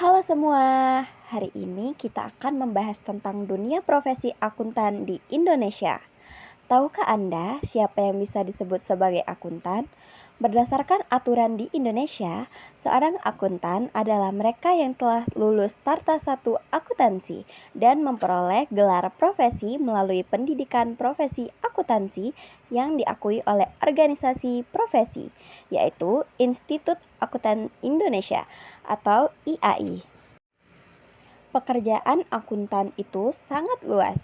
Halo semua, hari ini kita akan membahas tentang dunia profesi akuntan di Indonesia. Tahukah Anda siapa yang bisa disebut sebagai akuntan? Berdasarkan aturan di Indonesia, seorang akuntan adalah mereka yang telah lulus Starta 1 akuntansi dan memperoleh gelar profesi melalui pendidikan profesi akuntansi yang diakui oleh organisasi profesi, yaitu Institut Akuntan Indonesia atau IAI. Pekerjaan akuntan itu sangat luas.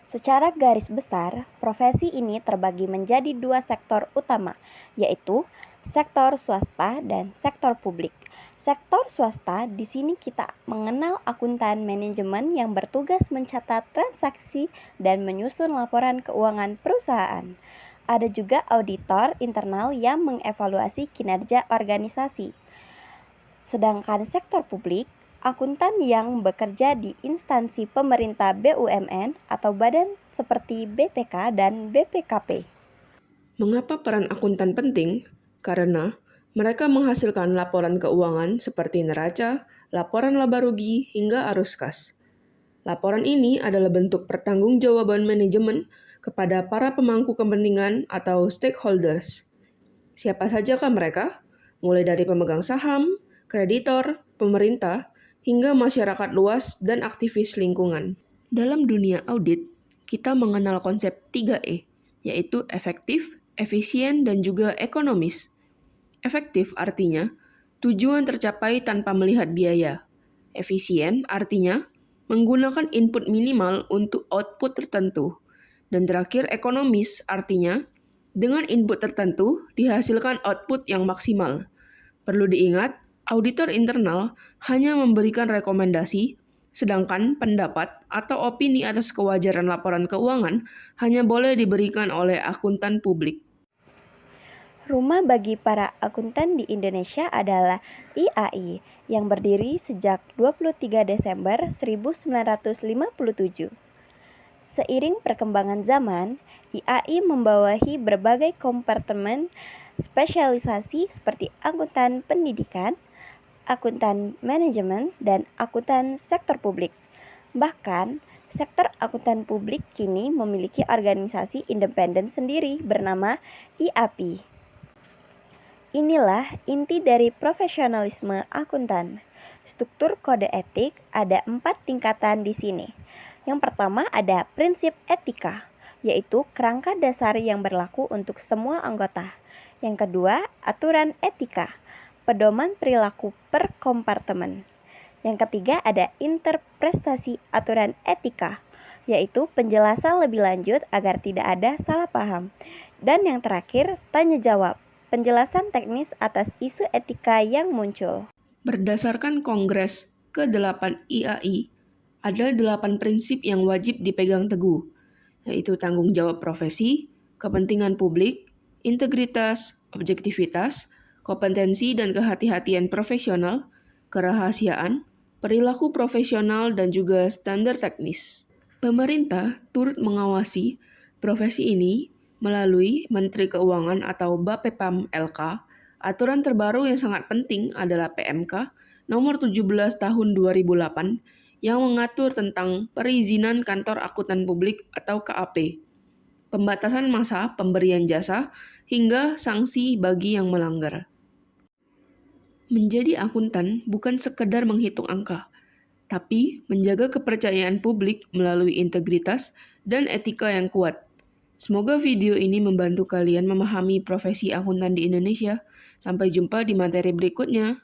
Secara garis besar, profesi ini terbagi menjadi dua sektor utama, yaitu sektor swasta dan sektor publik. Sektor swasta di sini kita mengenal akuntan manajemen yang bertugas mencatat transaksi dan menyusun laporan keuangan perusahaan. Ada juga auditor internal yang mengevaluasi kinerja organisasi. Sedangkan sektor publik, akuntan yang bekerja di instansi pemerintah BUMN atau badan seperti BPK dan BPKP. Mengapa peran akuntan penting? Karena mereka menghasilkan laporan keuangan seperti neraca, laporan laba rugi, hingga arus kas. Laporan ini adalah bentuk pertanggungjawaban manajemen kepada para pemangku kepentingan atau stakeholders. Siapa sajakah mereka? Mulai dari pemegang saham, kreditor, pemerintah, hingga masyarakat luas dan aktivis lingkungan. Dalam dunia audit, kita mengenal konsep 3E, yaitu efektif, efisien, dan juga ekonomis. Efektif artinya tujuan tercapai tanpa melihat biaya. Efisien artinya menggunakan input minimal untuk output tertentu. Dan terakhir, ekonomis artinya dengan input tertentu dihasilkan output yang maksimal. Perlu diingat, auditor internal hanya memberikan rekomendasi, sedangkan pendapat atau opini atas kewajaran laporan keuangan hanya boleh diberikan oleh akuntan publik. Rumah bagi para akuntan di Indonesia adalah IAI yang berdiri sejak 23 Desember 1957. Seiring perkembangan zaman, IAI membawahi berbagai kompartemen spesialisasi seperti akuntan pendidikan, akuntan manajemen, dan akuntan sektor publik. Bahkan, sektor akuntan publik kini memiliki organisasi independen sendiri bernama IAPI. Inilah inti dari profesionalisme akuntan. Struktur kode etik ada 4 tingkatan di sini. Yang pertama ada prinsip etika, yaitu kerangka dasar yang berlaku untuk semua anggota. Yang kedua, aturan etika, pedoman perilaku per kompartemen. Yang ketiga ada interpretasi aturan etika, yaitu penjelasan lebih lanjut agar tidak ada salah paham. Dan yang terakhir, tanya jawab, penjelasan teknis atas isu etika yang muncul. Berdasarkan Kongres ke-8 IAI, ada 8 prinsip yang wajib dipegang teguh, yaitu tanggung jawab profesi, kepentingan publik, integritas, objektivitas, kompetensi dan kehati-hatian profesional, kerahasiaan, perilaku profesional, dan juga standar teknis. Pemerintah turut mengawasi profesi ini melalui Menteri Keuangan atau Bapepam LK. Aturan terbaru yang sangat penting adalah PMK nomor 17 tahun 2008 yang mengatur tentang perizinan kantor akuntan publik atau KAP, pembatasan masa pemberian jasa, hingga sanksi bagi yang melanggar. Menjadi akuntan bukan sekedar menghitung angka, tapi menjaga kepercayaan publik melalui integritas dan etika yang kuat. Semoga video ini membantu kalian memahami profesi akuntan di Indonesia. Sampai jumpa di materi berikutnya.